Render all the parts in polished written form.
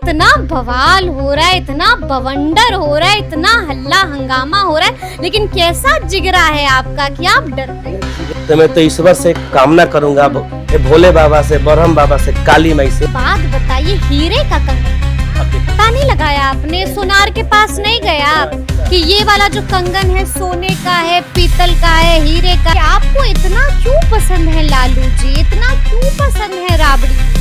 इतना बवाल हो रहा है, इतना बवंडर हो रहा है, इतना हल्ला हंगामा हो रहा है, लेकिन कैसा जिगरा है आपका कि आप डरते हैं? तो मैं तो ईश्वर से कामना करूंगा, भोले बाबा से, ब्रह्म बाबा से, काली माई से। बात बताइए, हीरे का कंगन पता नहीं लगाया आपने? सोनार के पास नहीं गया आप कि ये वाला जो कंगन है सोने का है, पीतल का है, हीरे का है? आपको इतना क्यों पसंद है लालू जी, इतना क्यों पसंद है राबड़ी?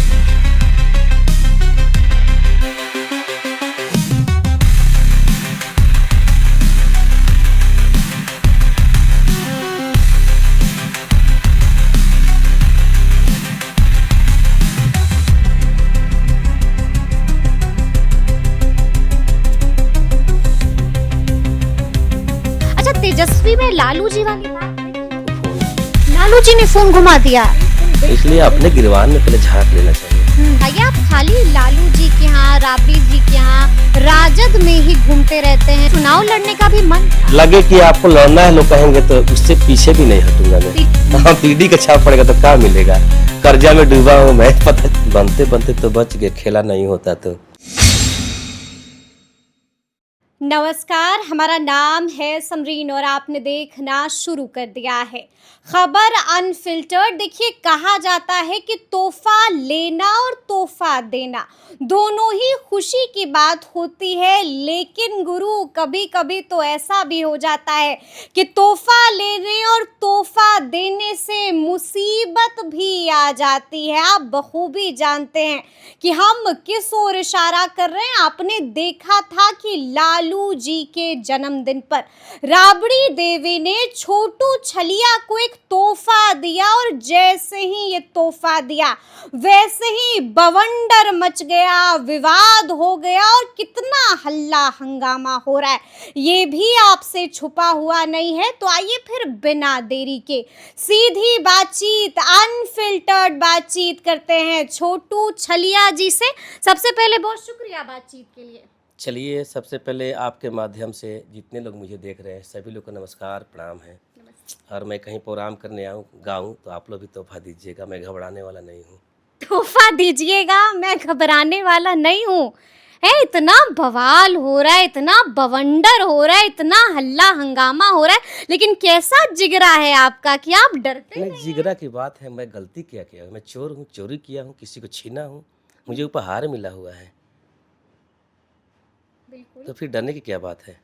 तेजस्वी में लालू जी वाली बात है। लालू जी ने फोन घुमा दिया, इसलिए अपने गिरवान में पहले झांक लेना चाहिए। भैया आप खाली लालू जी के यहाँ, राबड़ी जी के यहाँ, राजद में ही घूमते रहते हैं, चुनाव लड़ने का भी मन लगे कि आपको लड़ना है, लोग कहेंगे तो उससे पीछे भी नहीं हटूंगा मैं। हाँ, पीढ़ी का छाप पड़ेगा तो क्या मिलेगा? कर्जा में डूबा हूँ मैं, पता बनते बनते तो बच गए, खेला नहीं होता तो। नमस्कार, हमारा नाम है समरीन और आपने देखना शुरू कर दिया है खबर अनफिल्टर्ड। देखिए, कहा जाता है कि तोहफा लेना और तोहफा देना दोनों ही खुशी की बात होती है, लेकिन गुरु कभी कभी तो ऐसा भी हो जाता है कि तोहफा लेने और तोहफा देने से मुसीबत भी आ जाती है। आप बखूबी जानते हैं कि हम किस ओर इशारा कर रहे हैं। आपने देखा था कि लालू जी के जन्मदिन पर राबड़ी देवी ने छोटू छलिया को एक तोहफा दिया और जैसे ही ये तोहफा दिया वैसे ही बवंडर मच गया, विवाद हो गया और कितना हल्ला हंगामा हो रहा है ये भी आपसे छुपा हुआ नहीं है। तो आइए फिर बिना देरी के सीधी बातचीत, अनफिल्टर्ड बातचीत करते हैं छोटू छलिया जी से। सबसे पहले बहुत शुक्रिया बातचीत के लिए। चलिए, सबसे पहले आपके माध्यम से जितने लोग मुझे देख रहे हैं सभी लोग को नमस्कार, प्रणाम है। और मैं कहीं प्रोग्राम करने गाऊँ तो आप लोग भी तोहफा दीजिएगा, मैं घबराने वाला नहीं हूँ। तोहफा दीजिएगा, मैं घबराने वाला नहीं हूँ। है, इतना बवाल हो रहा है, इतना बवंडर हो रहा है, इतना हल्ला हंगामा हो रहा है, लेकिन कैसा जिगरा है आपका कि आप डरते नहीं? जिगरा की बात है, मैं गलती क्या किया? मैं चोर हूँ, चोरी किया हूँ, किसी को छीना हूँ, मुझे उपहार मिला हुआ है, तो फिर डरने की क्या बात है?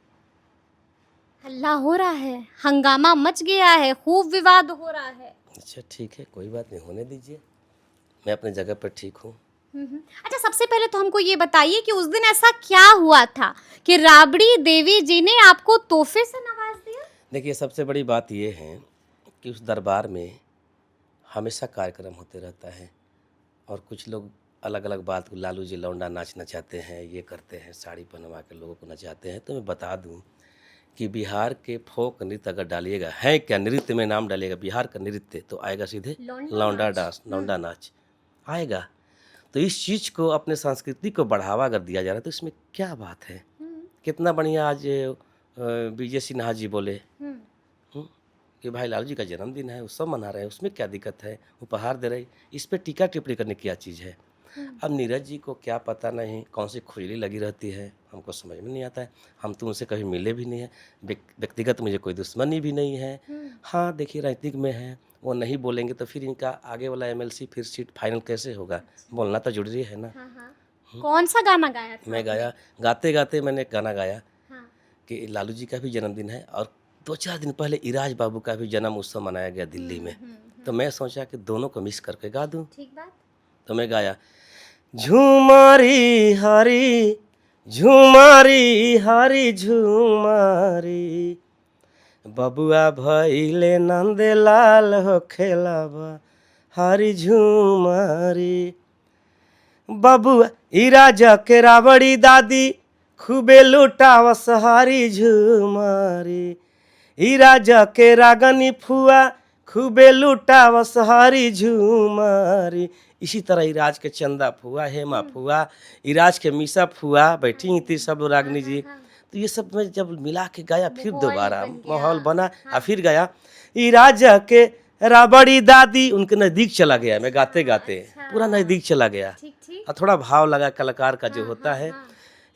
हल्ला हो रहा है, हंगामा मच गया है, खूब विवाद हो रहा है। अच्छा ठीक है, कोई बात नहीं, होने दीजिए, मैं अपने जगह पर ठीक हूँ। अच्छा, सबसे पहले तो हमको ये बताइए कि उस दिन ऐसा क्या हुआ था कि राबड़ी देवी जी ने आपको तोहफे से नवाज दिया? देखिए, सबसे बड़ी बात ये है कि उस दरबार में हमेशा कार्यक्रम होते रहता है और कुछ लोग अलग अलग बात को, लालू जी लौंडा नाचना चाहते हैं, ये करते हैं, साड़ी पहनवा के लोगों को नचाते हैं। तो मैं बता दूं कि बिहार के फोक नृत्य अगर डालिएगा, है क्या नृत्य में नाम डालिएगा बिहार का नृत्य, तो आएगा सीधे लौंडा डांस, लौंडा नाच आएगा। तो इस चीज़ को, अपने संस्कृति को बढ़ावा अगर दिया जा रहा है तो इसमें क्या बात है? कितना बढ़िया आज विजय सिन्हा जी बोले कि भाई लालू जी का जन्मदिन है, उत्सव मना रहे हैं, उसमें क्या दिक्कत है, उपहार दे रहे, इस पर टीका टिप्पणी करने की क्या चीज़ है? अब नीरज जी को क्या पता नहीं कौन सी खुजली लगी रहती है, हमको समझ में नहीं आता है। हम तो उनसे कभी मिले भी नहीं हैं, व्यक्तिगत मुझे कोई दुश्मनी भी नहीं है। हाँ देखिए, राजनीतिक में है, वो नहीं बोलेंगे तो फिर इनका आगे वाला एमएलसी फिर सीट फाइनल कैसे होगा? बोलना तो जरूरी है ना। कौन सा गाना गाया था? मैं गाया, गाते गाते मैंने गाना गाया कि लालू जी का भी जन्मदिन है और 2-4 दिन पहले इराज बाबू का भी जन्म उत्सव मनाया गया दिल्ली में। तो मैं सोचा कि दोनों को मिस करके गा दूँ। ठीक बात। तो मैं गाया, झुमारी हरी झुमारी हरी झुमारी, बबुआ भइले नंदलाल हो खेलाबा हरी झुमारी, बबुआ इराजा के राबड़ी दादी खूबे लुटावस हरी झुमारी, इराजा के रागनी फुआ खूबे लुटावस हरी झुमारी। इसी तरह इराज के चंदा फुआ, हेमा फुआ, इराज के मीसा फुआ बैठी थी सब रागनी जी। तो ये सब मैं जब मिला के गाया, फिर दोबारा माहौल बना और फिर गाया, इराज के राबड़ी दादी, उनके नजदीक चला गया मैं गाते गाते, अच्छा। पूरा नजदीक चला गया। ठीक ठीक। और थोड़ा भाव लगा कलाकार का जो होता है। हाँ।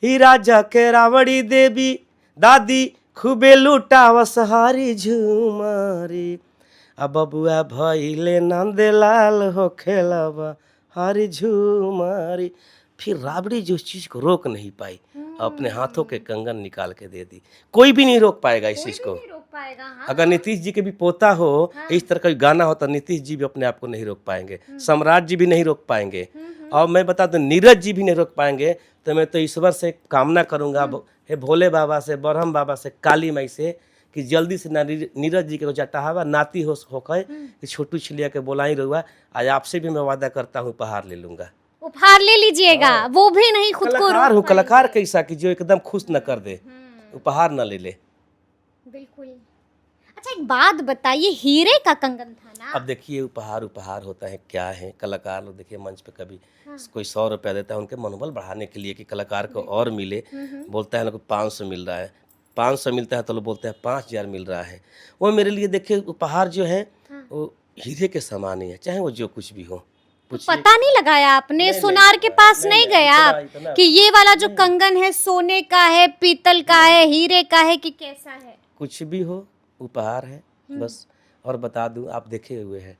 ही राजा के रावड़ी देवी दादी खूबे लुटावस हारी झूमारी, अब बबुआ भइले नंदलाल हो खेलबा हारी झूमारी। फिर राबड़ी जो चीज को रोक नहीं पाई, अपने हाथों के कंगन निकाल के दे दी। कोई भी नहीं रोक पाएगा इस कोई चीज भी को। नहीं रोक पाएगा। हाँ। अगर नीतीश जी के भी पोता हो, इस तरह का गाना हो, तो नीतीश जी भी अपने आप को नहीं रोक पाएंगे, सम्राट जी भी नहीं रोक पाएंगे, और मैं बता दूं नीरज जी भी नहीं रोक पाएंगे। तो मैं तो ईश्वर से कामना करूंगा, हे भोले बाबा से, ब्रह्म बाबा से, काली माई से, कि जल्दी से नीरज जी के जटाहवा नाती होकर कि छोटू छिलिया के बोलाई रहुआ। आज आपसे भी मैं वादा करता हूँ उपहार ले लूंगा। उपहार ले लीजिएगा, वो भी नहीं खुद को कलाकार रोक हूँ, कलाकार पाएंगे। कैसा कि जो एकदम खुश न कर दे, उपहार न ले ले। बिल्कुल। अच्छा एक बात बताइए, हीरे का कंगन था ना? अब देखिए उपहार उपहार होता है क्या है, कलाकार लोग देखिए मंच पे कभी कोई 100 रुपया देता है उनके मनोबल बढ़ाने के लिए कि कलाकार को और मिले, बोलता है ना को 500 मिल रहा है, 500 मिलता है तो लोग बोलते हैं 5000 मिल रहा है। वो मेरे लिए देखिए उपहार जो है वो हीरे के समान ही है, चाहे वो जो कुछ भी हो। तो पता नहीं लगाया आपने? नहीं, सुनार नहीं, के पास नहीं, नहीं नहीं, गया आप इतना- कि ये वाला जो कंगन है सोने का है, पीतल का है, हीरे का है कि कैसा है? कुछ भी हो उपहार है बस। और बता दूं, आप देखे हुए हैं,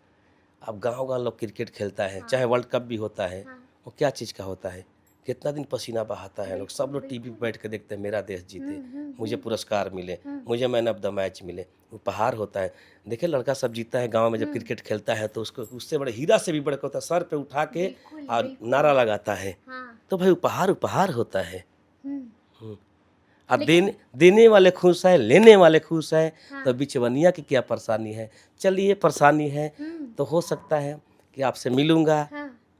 अब गांव गांव लोग क्रिकेट खेलता है, चाहे वर्ल्ड कप भी होता है, वो क्या चीज़ का होता है, कितना दिन पसीना बहाता है लोग, सब लोग टीवी पे बैठ के देखते हैं मेरा देश जीते, मुझे पुरस्कार मिले, मुझे मैन ऑफ द मैच मिले। उपहार होता है। देखिए लड़का सब जीतता है गांव में, जब क्रिकेट खेलता है तो उसको उससे बड़े हीरा से भी बड़ा होता है, सर पे उठा के और नारा लगाता है। तो भाई उपहार उपहार होता है। अब देने वाले खुश है, लेने वाले खुश है, तो बिचवनिया की क्या परेशानी है। चलिए परेशानी है तो हो सकता है कि आपसे मिलूंगा,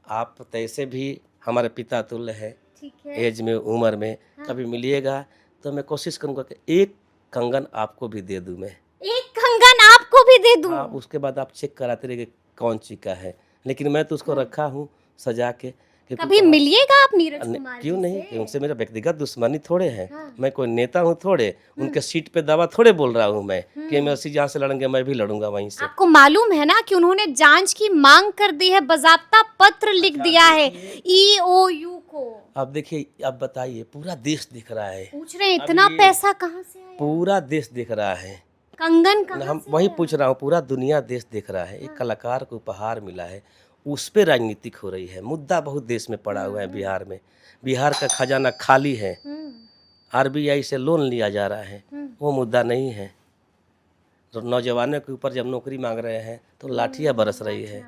आप तैसे भी हमारे पिता तुल्य है, ठीक है। एज में, उम्र में, कभी मिलिएगा तो मैं कोशिश करूंगा कि एक कंगन आपको भी दे दूं मैं। एक कंगन आपको भी दे दूं? हाँ, उसके बाद आप चेक कराते रहिए कि कौन चीज का है, लेकिन मैं तो उसको रखा हूँ सजा के। क्योंकि कभी मिलिएगा आप नीरज नहीं, कुमार क्यों जी नहीं, से? कि उनसे मेरा व्यक्तिगत दुश्मनी थोड़े है। मैं कोई नेता हूँ थोड़े, उनके सीट पे दवा थोड़े बोल रहा हूँ मैं कि मैं उसी जहाँ से लड़ेंगे मैं भी लड़ूंगा वहीं से। आपको मालूम है ना कि उन्होंने जांच की मांग कर दी है, बाज़ाब्ता पत्र लिख दिया है EOU को। अब देखिए, अब बताइए, पूरा देश दिख रहा है, पूछ रहे हैं इतना पैसा कहाँ से आया? पूरा देश दिख रहा है। कंगन कहाँ हम से वही आया? पूछ रहा हूँ, पूरा दुनिया देश देख रहा है। एक कलाकार को उपहार मिला है, उस पे राजनीतिक हो रही है। मुद्दा बहुत देश में पड़ा हुआ है बिहार में। बिहार का खजाना खाली है, RBI से लोन लिया जा रहा है, वो मुद्दा नहीं है। तो नौजवानों के ऊपर जब नौकरी मांग रहे हैं तो लाठियाँ बरस रही है।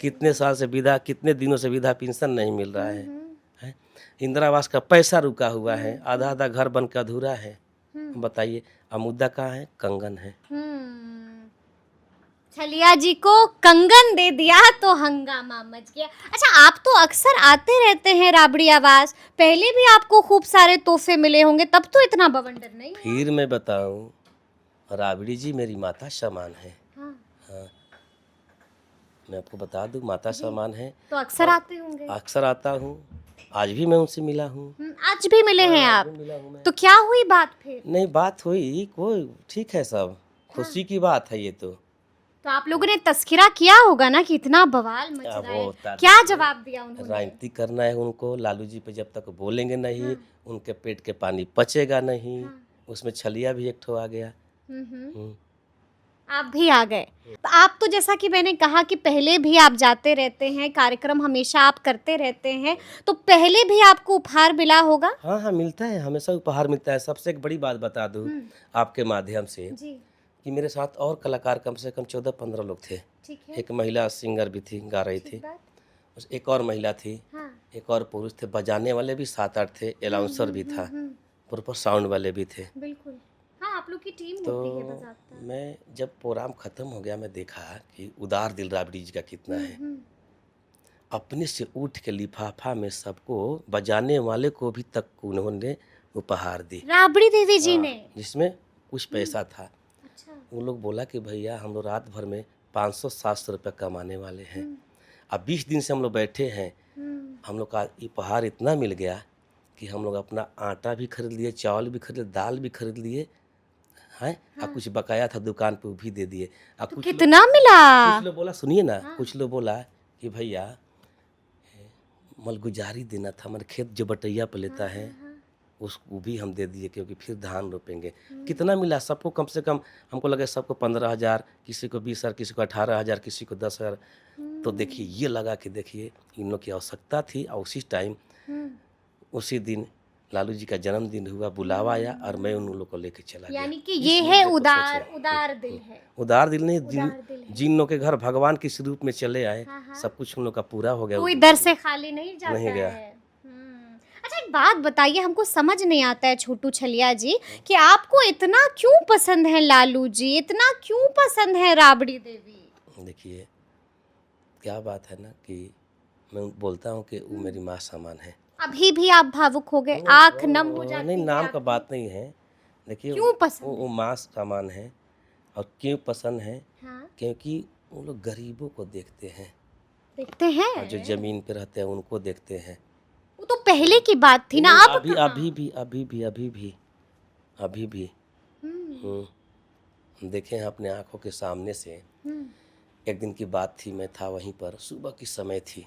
कितने साल से विधा, कितने दिनों से विधा पेंशन नहीं मिल रहा है। इंदिरा आवास का पैसा रुका हुआ है, आधा आधा घर बन के अधूरा है। बताइए, अब मुद्दा कहाँ है? कंगन है। छलिया जी को कंगन दे दिया तो हंगामा मच गया। अच्छा, आप तो अक्सर आते रहते हैं राबड़ी आवास, पहले भी आपको खूब सारे तोहफे मिले होंगे, तब तो इतना बवंडर नहीं हुआ। फिर मैं बताऊं, राबड़ी जी मेरी माता समान है। हाँ। हाँ, मैं आपको बता दूं, माता समान है। तो अक्सर आते होंगे? अक्सर आता हूँ, आज भी मैं उनसे मिला हूँ। आज भी मिले हैं आप? मिला हूँ मैं। तो क्या हुई बात फिर? नहीं, बात हुई, कोई ठीक है, सब खुशी की बात है ये तो आप लोगों ने तस्करा किया होगा ना कि इतना बवाल मच अब रहा वो है, होता है। क्या जवाब दिया उन्होंने? राजनीति करना है उनको। लालू जी पे जब तक बोलेंगे नहीं, उनके पेट के पानी पचेगा नहीं। उसमें छलिया भी एक ठो आ गया। आप भी आ गए। तो आप तो जैसा कि मैंने कहा कि पहले भी आप जाते रहते हैं, कार्यक्रम हमेशा आप करते रहते हैं, तो पहले भी आपको उपहार मिला होगा? हाँ हाँ, मिलता है, हमेशा उपहार मिलता है। सबसे एक बड़ी बात बता दूं आपके माध्यम से, जी, कि मेरे साथ और कलाकार कम से कम 14-15 लोग थे। ठीक है। एक महिला सिंगर भी थी, गा रही थी। बात। एक और महिला थी, हाँ। एक और पुरुष थे, बजाने वाले भी 7-8 थे, अनाउंसर भी था, प्रॉपर साउंड वाले भी थे। बिल्कुल। हाँ, आप लोग की टीम तो होती है बाज़ाब्ता। मैं जब प्रोग्राम ख़त्म हो गया, मैं देखा कि उदार दिल राबड़ी जी का कितना है। अपने से उठ के लिफाफा में सबको, बजाने वाले को भी तक उन्होंने उपहार दी, राबड़ी देवी जी ने? जिसमें कुछ पैसा था। अच्छा। वो लोग बोला कि भैया हम लोग रात भर में 500-700 रुपये कमाने वाले हैं, अब 20 दिन से हम लोग बैठे हैं, हम लोग का उपहार इतना मिल गया कि हम लोग अपना आटा भी खरीद लिए, चावल भी खरीद लिए, दाल भी खरीद लिए, हैं। और कुछ बकाया था दुकान पे वो भी दे दिए। और तो कुछ कितना मिला? कुछ लोग बोला, सुनिए ना, कुछ लोग बोला कि भैया मलगुजारी देना था, हमारे खेत जो बटैया पे लेता है उसको भी हम दे दिए, क्योंकि फिर धान रोपेंगे। कितना मिला सबको? कम से कम हमको लगे सबको 15,000, किसी को 20,000, किसी को 18,000, किसी को 10,000। तो देखिए, ये लगा कि देखिए इन लोग की आवश्यकता थी। और उसी टाइम उसी दिन लालू जी का जन्मदिन हुआ, बुलावा आया और मैं उन लोग को लेके चला गया। यानी कि इस ये है मुद्दे को उदार सोचें। उदार दिल है। उदार दिल नहीं, उदार दिल है। जिन लोग के घर भगवान किस रूप में चले आए, हाँ। सब कुछ उन लोग का पूरा हो गया। कोई दर से खाली नहीं जाता नहीं गया। है। अच्छा, एक बात बताइए, हमको समझ नहीं आता है छोटू छलिया जी कि आपको इतना क्यों पसंद है लालू जी, इतना क्यों पसंद है राबड़ी देवी? देखिए, क्या बात है ना कि मैं बोलता हूँ कि वो मेरी माँ समान है। अभी भी आप भावुक हो गए, आंख नम हो जाती नहीं, है नाम का आपकी। बात नहीं है। देखिए, क्यों पसंद वो माँ समान है। और क्यों पसंद है? हाँ, क्योंकि वो लोग गरीबों को देखते हैं देखते हैं। और जो जमीन पे रहते हैं उनको देखते हैं। वो तो पहले की बात थी ना, अब अभी कहाँ? अभी भी देखे हैं अपने आंखों के सामने से। एक दिन की बात थी, मैं था वहीं पर, सुबह की समय थी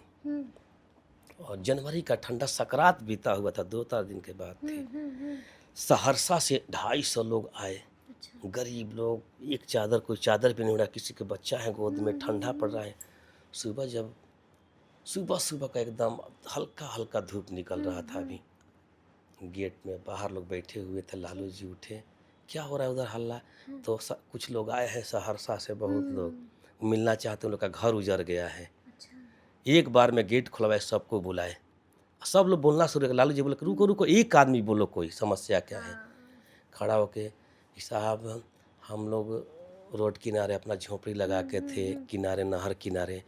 और जनवरी का ठंडा सकरात बीता हुआ था, 2-4 दिन के बाद थी। सहरसा से 250 लोग आए, गरीब लोग, एक चादर, कोई चादर भी नहीं उड़ा, किसी के बच्चा है गोद में, ठंडा पड़ रहा है। सुबह का एकदम हल्का हल्का धूप निकल रहा था। अभी गेट में बाहर लोग बैठे हुए थे। लालू जी उठे, क्या हो रहा है उधर हल्ला? तो कुछ लोग आए हैं सहरसा से, बहुत लोग मिलना चाहते, उन लोग का घर उजड़ गया है। एक बार में गेट खुलवाए, सबको बुलाए, सब लोग बोलना शुरू किया। लालू जी बोले, रुको रुको, एक आदमी बोलो, कोई समस्या क्या है? खड़ा होके, साहब हम लोग रोड किनारे अपना झोपड़ी लगा के थे, किनारे नहर किनारे,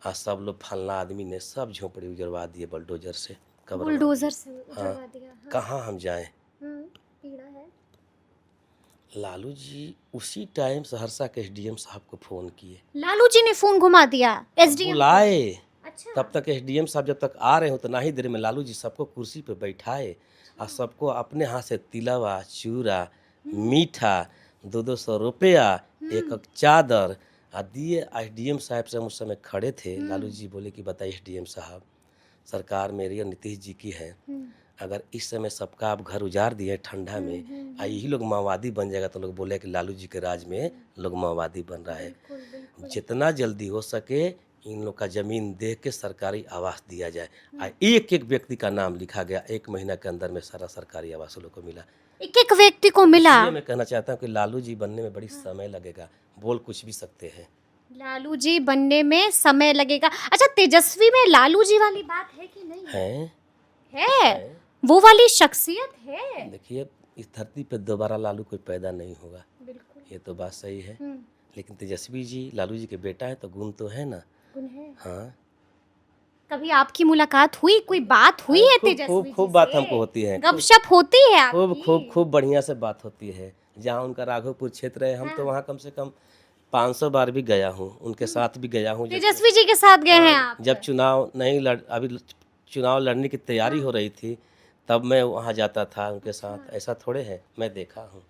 आज सब लोग फलना आदमी ने सब झोपड़ी उजड़वा दिए बुलडोजर से, बुलडोजर से उजड़वा दिया। हाँ। कहाँ हम जाएं? पीड़ा है। लालू जी उसी टाइम सहरसा के एसडीएम साहब को फोन किए, लालू जी ने फोन घुमा दिया एसडीएम बुलाए। अच्छा। तब तक एसडीएम साहब जब तक आ रहे हो, तो ना ही देर में लालू जी सबको कुर्सी पे बैठाए और सबको अपने हाथ से तिलवा, चूरा, मीठा, 200 रुपया, एक चादर आ दिए। एसडीएम साहब से हम उस समय खड़े थे। लालू जी बोले कि बताइए एसडीएम साहब, सरकार मेरी और नीतीश जी की है, अगर इस समय सबका आप घर उजाड़ दिए ठंडा में, यही लोग माओवादी बन जाएगा, तो लोग बोले कि लालू जी के राज में लोग माओवादी बन रहा है। जितना जल्दी हो सके इन लोग का जमीन देख के सरकारी आवास दिया जाए। एक एक व्यक्ति का नाम लिखा गया, 1 महीना के अंदर में सारा सरकारी आवास लोग को मिला। एक एक व्यक्ति को मिला। इसलिए मैं कहना चाहता हूँ कि लालू जी बनने में बड़ी समय लगेगा, बोल कुछ भी सकते हैं। लालू जी बनने में समय लगेगा। अच्छा, तेजस्वी में लालू जी वाली बात है कि नहीं? है। वो वाली शख्सियत है। देखिए, इस धरती पे दोबारा लालू कोई पैदा नहीं होगा, बिल्कुल, ये तो बात सही है। लेकिन तेजस्वी जी लालू जी के बेटा है, तो गुण तो है ना। गुण है। हाँ, कभी आपकी मुलाकात हुई, कोई बात हुई है तेजस्वी जी खूब बात से? हमको होती है, गपशप होती है आपकी? खूब बढ़िया से बात होती है। जहाँ उनका राघोपुर क्षेत्र है, हम तो वहाँ कम से कम 500 बार भी गया हूँ, उनके साथ भी गया हूँ। तेजस्वी जी के साथ गए हैं आप? जब अभी चुनाव लड़ने की तैयारी हो रही थी, तब मैं वहाँ जाता था उनके साथ। ऐसा थोड़े है, मैं देखा हूँ।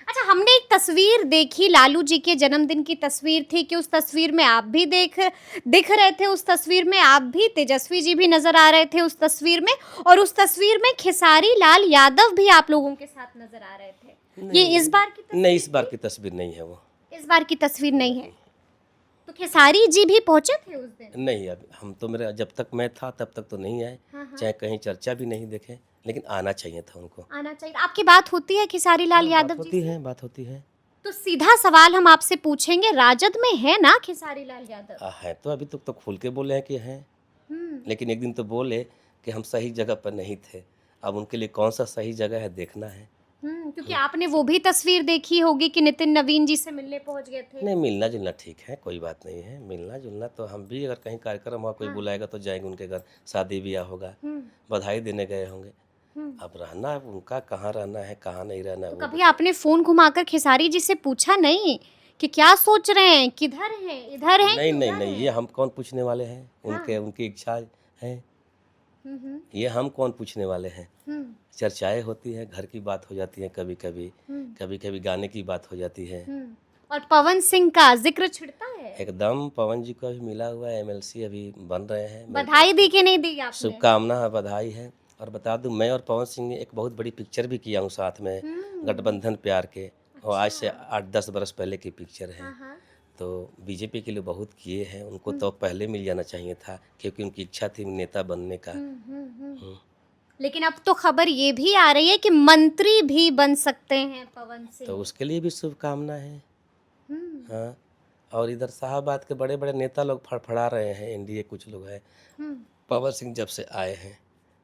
अच्छा, हमने एक तस्वीर देखी, लालू जी के जन्मदिन की तस्वीर थी कि उस तस्वीर में आप भी दिख रहे थे, उस तस्वीर में आप भी, तेजस्वी जी भी नजर आ रहे थे उस तस्वीर में, और उस तस्वीर में खेसारी लाल यादव भी आप लोगों के साथ नजर आ रहे थे। ये इस बार की तस्वीर? नहीं, इस बार की तस्वीर नहीं है, वो इस बार की तस्वीर नहीं है। तो खेसारी जी भी पहुंचे थे उस दिन? नहीं, अब हम तो, मेरा जब तक मैं था तब तक तो नहीं आए। चाहे कहीं चर्चा भी नहीं देखे, लेकिन आना चाहिए था उनको। आना चाहिए। आपकी बात होती है खेसारी लाल यादव जी से? बात होती है। तो सीधा सवाल हम आपसे पूछेंगे, राजद में है ना खेसारी लाल यादव? है तो, अभी तक तो खुल के बोले हैं कि हैं, लेकिन एक दिन तो बोले कि हम सही जगह पर नहीं थे। अब उनके लिए कौन सा सही जगह है देखना है। क्योंकि आपने वो भी तस्वीर देखी होगी कि नितिन नवीन जी से मिलने पहुंच गए थे। नहीं, मिलना जुलना ठीक है, कोई बात नहीं है। मिलना जुलना तो हम भी, अगर कहीं कार्यक्रम हुआ, कोई बुलाएगा तो जाएंगे उनके घर, शादी ब्याह होगा, बधाई देने गए होंगे। अब रहना उनका, कहाँ रहना है कहाँ नहीं रहना है। तो कभी आपने फोन घुमाकर खेसारी जी से पूछा नहीं कि क्या सोच रहे हैं, किधर हैं, इधर हैं? नहीं, ये हम कौन पूछने वाले हैं? उनकी इच्छा है, ये हम कौन पूछने वाले हैं? चर्चाएं होती हैं, घर की बात हो जाती है, कभी कभी कभी कभी गाने की बात हो जाती है। और पवन सिंह का जिक्र छिड़ता है। एकदम पवन जी को अभी मिला हुआ है, एमएलसी अभी बन रहे हैं। मेरी बधाई तरफ दी से कि नहीं दी आपने? शुभकामना है, बधाई है। और बता दूं, मैं और पवन सिंह ने एक बहुत बड़ी पिक्चर भी किया हूँ साथ में, गठबंधन प्यार के। और आज से 8-10 बरस पहले की पिक्चर है। हाँ। तो बीजेपी के लिए बहुत किए हैं, उनको तो पहले मिल जाना चाहिए था, क्योंकि उनकी इच्छा थी नेता बनने का। हम्म। लेकिन अब तो खबर ये भी आ रही है कि मंत्री भी बन सकते हैं पवन तो सिंह। उसके लिए भी शुभकामना है। हम्म, हाँ। और इधर शाहबाद के बड़े बड़े नेता लोग फड़फड़ा रहे हैं, एनडीए कुछ लोग हैं। हम्म, पवन सिंह जब से आए हैं।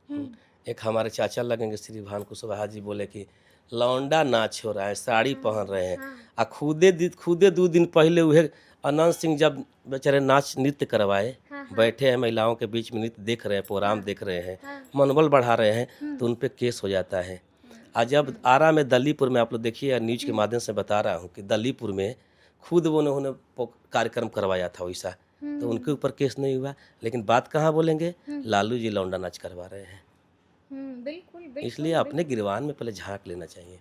हम्म, एक हमारे चाचा लगेंगे श्री भान कुशवाहा जी, बोले कि लौंडा नाच हो रहा है, साड़ी पहन रहे हैं। आ खुदे 2 दिन पहले उहे अनंत सिंह जब बेचारे नाच नृत्य करवाए, बैठे हैं महिलाओं के बीच में, नृत्य देख रहे हैं, प्रोग्राम देख रहे हैं, मनोबल बढ़ा रहे हैं, तो उन पे केस हो जाता है। आज जब आरा में दलीपुर में, आप लोग देखिए, न्यूज के माध्यम से बता रहा हूँ कि दलीपुर में खुद उन्होंने कार्यक्रम करवाया था वैसा, तो उनके ऊपर केस नहीं हुआ। लेकिन बात कहाँ बोलेंगे, लालू जी लौंडा नाच करवा रहे हैं। बिल्कुल बिल्कुल। इसलिए अपने गिरवान में पहले झांक लेना चाहिए।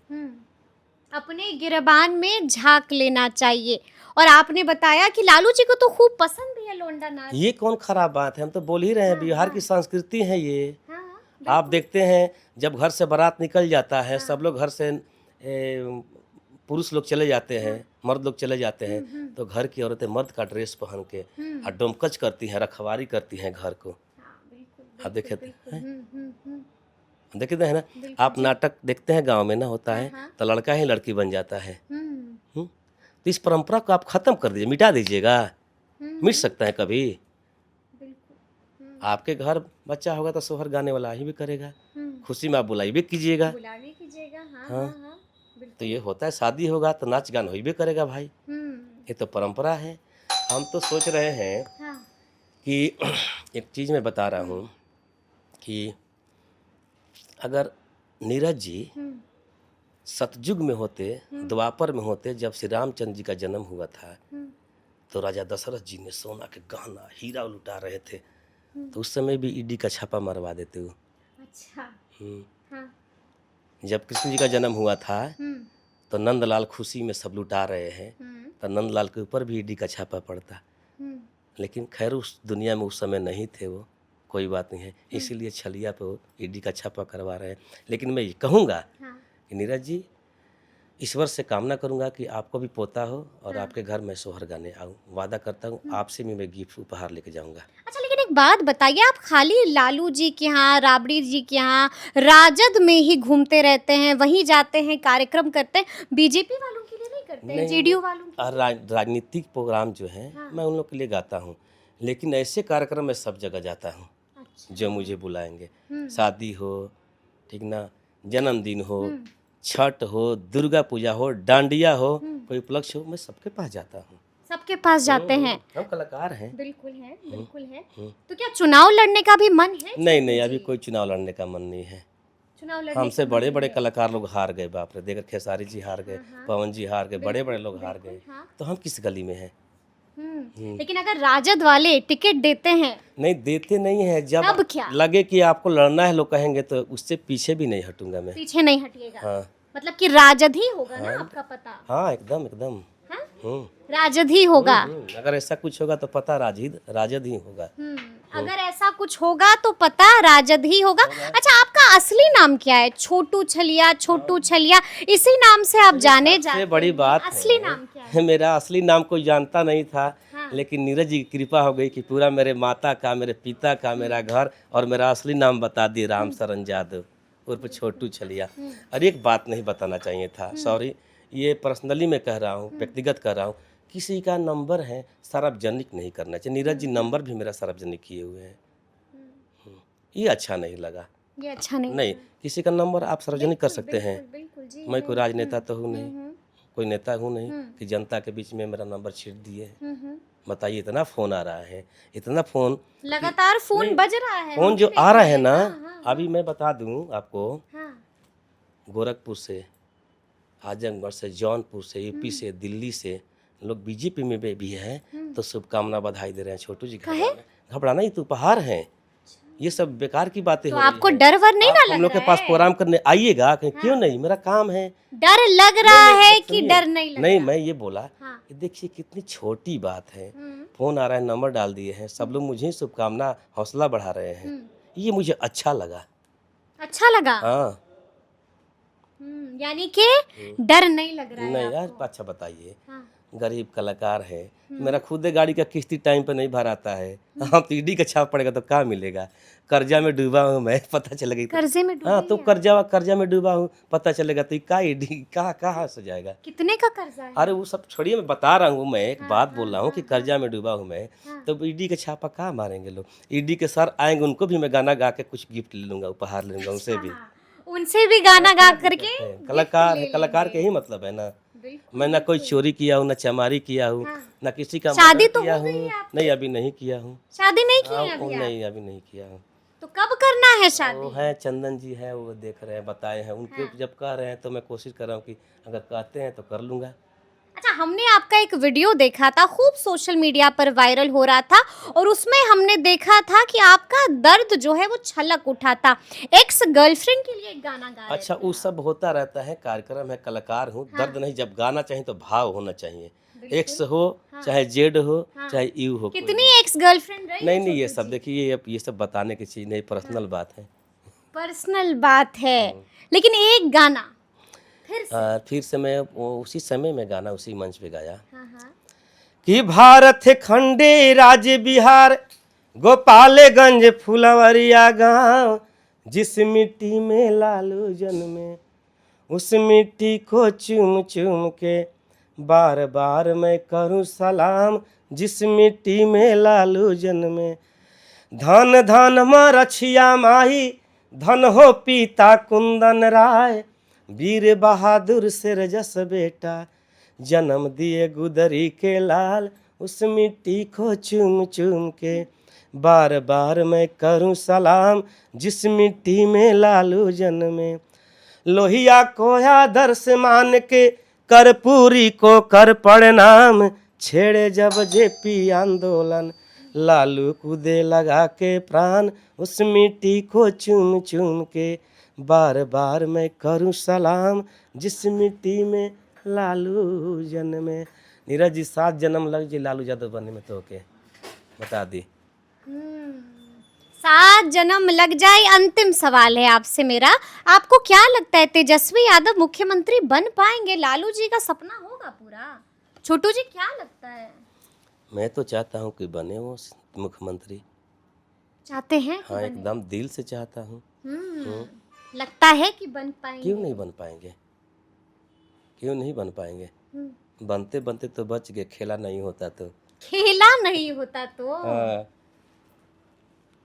अपने गिरबान में झांक लेना चाहिए। और आपने बताया कि लालू जी को तो खूब पसंद भी है लौंडा नाच। ये कौन खराब बात है, हम तो बोल ही रहे हैं, बिहार की संस्कृति है ये। हाँ, आप देखते हैं जब घर से बारात निकल जाता है, सब लोग घर से पुरुष लोग चले जाते हैं, मर्द लोग चले जाते हैं, तो घर की औरतें मर्द का ड्रेस पहन के और डोमकच करती हैं, रखवारी करती हैं घर को। आप देखे देखते हैं ना, आप नाटक देखते हैं गांव में ना होता है, तो लड़का ही लड़की बन जाता है। तो इस परंपरा को आप खत्म कर दीजिए, मिटा दीजिएगा। मिट सकता है कभी? आपके घर बच्चा होगा तो सोहर गाने वाला ही भी करेगा, खुशी में आप बुलाई भी कीजिएगा। हाँ। तो ये होता है, शादी होगा तो नाच गान हो भी करेगा भाई, ये तो परंपरा है। हम तो सोच रहे हैं कि एक चीज़ मैं बता रहा हूँ कि अगर नीरज जी सतयुग में होते, द्वापर में होते, जब श्री रामचंद्र जी का जन्म हुआ था, तो राजा दशरथ जी ने सोना के गहना हीरा लुटा रहे थे, तो उस समय भी ईडी का छापा मरवा देते हो। अच्छा। जब कृष्ण जी का जन्म हुआ था, तो नंदलाल खुशी में सब लुटा रहे हैं, तो नंदलाल के ऊपर भी ईडी का छापा पड़ता। लेकिन खैर उस दुनिया में उस समय नहीं थे वो, कोई बात नहीं है, इसीलिए छलिया पे वो ईडी का छापा करवा रहे हैं। लेकिन मैं ये कहूँगा कि नीरज जी, ईश्वर से कामना करूँगा कि आपको भी पोता हो और आपके घर में सोहर गाने आऊँ। वादा करता हूँ आपसे भी मैं गिफ्ट उपहार लेके जाऊँगा। अच्छा, लेकिन एक बात बताइए, आप खाली लालू जी के यहाँ, राबड़ी जी के यहाँ, राजद में ही घूमते रहते हैं, वहीं जाते हैं, कार्यक्रम करते हैं, बीजेपी वालों के लिए नहीं करते हैं, जेडीयू वालों के लिए? राजनीतिक प्रोग्राम जो है मैं उन लोग के लिए गाता हूँ, लेकिन ऐसे कार्यक्रम में सब जगह जाता हूँ। अच्छा। जो मुझे बुलाएंगे, शादी हो, ठीक ना, जन्मदिन हो, छठ हो, दुर्गा पूजा हो, डांडिया हो, कोई उपलक्ष्य हो, मैं सबके पास जाता हूँ। सबके पास जाते हैं? हम कलाकार हैं। बिल्कुल है, बिल्कुल है। तो क्या चुनाव लड़ने का भी मन है? नहीं, अभी कोई चुनाव लड़ने का मन नहीं है। चुनाव लड़ने हमसे बड़े बड़े कलाकार लोग हार गए, बाप रे, देखकर खेसारी जी हार गए, पवन जी हार गए, बड़े बड़े लोग हार गए, तो हम किस गली में हैं? लेकिन अगर राजद वाले टिकट देते हैं? नहीं, देते नहीं है। जब तब क्या? लगे कि आपको लड़ना है, लोग कहेंगे, तो उससे पीछे भी नहीं हटूंगा मैं। पीछे नहीं हटिएगा? हाँ। मतलब कि राजद ही होगा ना आपका पता? हाँ, एकदम एकदम। हाँ? राजद ही होगा। अगर ऐसा कुछ होगा तो पता राजद ही होगा। अगर ऐसा कुछ होगा तो पता राजद ही होगा। अच्छा, आपका असली नाम क्या है? छोटू छलिया, छोटू छलिया, इसी नाम से आप जाने जाते हैं? बड़ी बात असली नाम क्या है? मेरा असली नाम कोई जानता नहीं था, लेकिन नीरज जी की कृपा हो गई कि पूरा मेरे माता का, मेरे पिता का, मेरा घर और मेरा असली नाम बता दिए, राम शरण यादव उर्फ छोटू छलिया। और एक बात नहीं बताना चाहिए था, सॉरी, ये पर्सनली मैं कह रहा हूँ, व्यक्तिगत कह रहा हूँ, किसी का नंबर है सार्वजनिक नहीं करना चाहिए। नीरज जी नंबर भी मेरा सार्वजनिक किए हुए हैं, ये अच्छा नहीं लगा। ये अच्छा नहीं। किसी का नंबर आप सार्वजनिक कर सकते हैं। बिल्कुल जी। मैं कोई राजनेता तो हूँ नहीं, कोई नेता हूँ नहीं कि जनता के बीच में मेरा नंबर छीट दिए। बताइए, इतना फोन आ रहा है, इतना फोन लगातार फोन बज रहा है, फोन जो आ रहा है ना। अभी मैं बता दूं आपको, गोरखपुर से, आजमगढ़ से, जौनपुर से, यूपी से, दिल्ली से लोग बीजेपी में भी हैं, तो शुभकामना बधाई दे रहे हैं। छोटू जी घबराना, ये तो उपहार हैं, ये सब बेकार की बातें तो हो रही आपको है। डर वर नहीं ना आप हम लग लोग के रहा पास है? प्रोग्राम करने आइएगा, क्यों नहीं, मेरा काम है। डर लग रहा है कि सुनिए, डर नहीं लग नहीं रहा? मैं ये बोला हाँ। कि देखिए कितनी छोटी बात है, हम्म, फोन आ रहा है, नंबर डाल दिए हैं, सब लोग मुझे शुभकामना हौसला बढ़ा रहे हैं, हम्म। ये मुझे अच्छा लगा। अच्छा लगा। हाँ। यानी कि हम्म। डर नहीं लग रहा है नहीं यार, आपको? अच्छा बताइए, हाँ। गरीब कलाकार है, मेरा खुद गाड़ी का किस्ती टाइम पे नहीं भराता है, हाँ तो ईडी का छाप पड़ेगा तो क्या मिलेगा। कर्जा में डूबा हूँ मैं, पता चलेगा तो। कर्जे में डूबे हाँ तो हैं? कर्जा में डूबा हूँ, पता चलेगा तो का ईडी कहाँ से जाएगा। कितने का कर्जा है? अरे वो सब छोड़िए, मैं बता रहा हूँ, मैं एक हाँ, बात हाँ, बोल रहा हूँ कि हाँ, कर्जा में डूबा हूँ मैं, हाँ। तो ईडी का छापा कहाँ मारेंगे लोग। ईडी के सर आएंगे, उनको भी मैं गाना गा के कुछ गिफ्ट ले लूंगा, उपहार ले लूंगा उनसे भी। हाँ, उनसे भी गाना गा क्या दिक्कत करके है? गिफ्ट कलाकार है, ले कलाकार के लेंगे। ही मतलब है ना। बिल्कुल, मैं ना कोई बिल्कुल। चोरी किया हूँ, ना चमारी किया हूँ, हाँ। ना किसी का शादी मर्डर तो किया हो गई हूँ। है आपकी? नहीं अभी नहीं किया हूँ। शादी नहीं की हाँ, है अभी आप? नहीं अभी नहीं किया हूँ। तो कब करना है वो शादी? है चंदन जी है, वो देख रहे हैं, बताए हैं, उनके हाँ। जब कह रहे हैं तो मैं कोशिश कर रहा हूँ कि अगर कहते हैं तो कर लूँगा। अच्छा, हमने आपका एक वीडियो देखा था, खूब सोशल मीडिया पर वायरल हो रहा था, और उसमें हमने देखा था कि आपका दर्द जो है वो छलक उठा था। एक्स गर्लफ्रेंड के लिए एक गाना गा रहे अच्छा थे वो आप। सब होता रहता है, कार्यक्रम है, कलाकार हूँ, हाँ। दर्द नहीं, जब गाना चाहिए तो भाव होना चाहिए। बिल्कुल। एक्स हो, हाँ। चाहे जेड हो, हाँ। चाहे यू हो, कोई कितनी भी। एक्स गर्लफ्रेंड रही नहीं है नहीं, ये छोटू सब जी? देखिए, ये सब बताने की चीज़ नहीं, पर्सनल बात है। पर्सनल बात है, लेकिन एक गाना फिर से। फिर से मैं उसी समय में गाना उसी मंच पे गाया हाँ, हाँ। कि भारत खंडे राज्य बिहार, गोपालगंज फुलवरिया गांव, जिस मिट्टी में लालू जन्मे, उस मिट्टी को चूम चूम के बार बार मैं करूं सलाम, जिस मिट्टी में लालू जन्मे। धन धन रछिया माही, धन हो पिता कुंदन राय, वीर बहादुर सिर जस बेटा, जन्म दिए गुदरी के लाल, उस मिट्टी को चूम चूम के बार बार मैं करूं सलाम, जिस मिट्टी में लालू जन्मे। लोहिया को आदर्श मान के कर्पूरी को कर प्रणाम, छेड़े जब जेपी आंदोलन, लालू कूदे लगा के प्राण, उस मिट्टी को चूम चूम के बार बार मैं करूं सलाम, जिस मिट्टी में लालू जन्मे। नीरज जी 7 जन्म लग जी लालू यादव बनने में, तो के बता दी। 7 जन्म लग जाए। अंतिम सवाल है आपसे मेरा, आपको क्या लगता है तेजस्वी यादव मुख्यमंत्री बन पाएंगे? लालू जी का सपना होगा पूरा? छोटू जी क्या लगता है? मैं तो चाहता हूँ कि बने वो मुख्यमंत्री। चाहते हैं कि हाँ बने? एकदम दिल से चाहता हूँ। लगता है कि बन पाएंगे? क्यों नहीं बन पाएंगे, क्यों नहीं बन पाएंगे, बनते बनते तो बच गए, खेला नहीं होता तो। खेला नहीं होता तो। हाँ।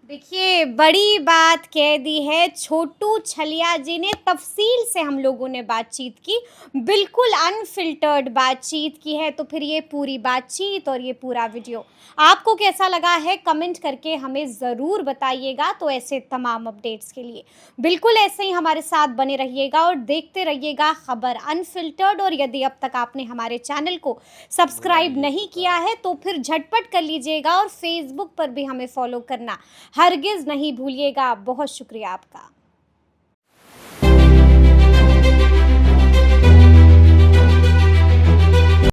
देखिए, बड़ी बात कह दी है छोटू छलिया जी ने। तफसील से हम लोगों ने बातचीत की, बिल्कुल अनफिल्टर्ड बातचीत की है। तो फिर ये पूरी बातचीत और ये पूरा वीडियो आपको कैसा लगा है, कमेंट करके हमें ज़रूर बताइएगा। तो ऐसे तमाम अपडेट्स के लिए बिल्कुल ऐसे ही हमारे साथ बने रहिएगा और देखते रहिएगा खबर अनफिल्टर्ड। और यदि अब तक आपने हमारे चैनल को सब्सक्राइब नहीं किया है तो फिर झटपट कर लीजिएगा, और फेसबुक पर भी हमें फॉलो करना हरगिज़ नहीं भूलिएगा। बहुत शुक्रिया आपका।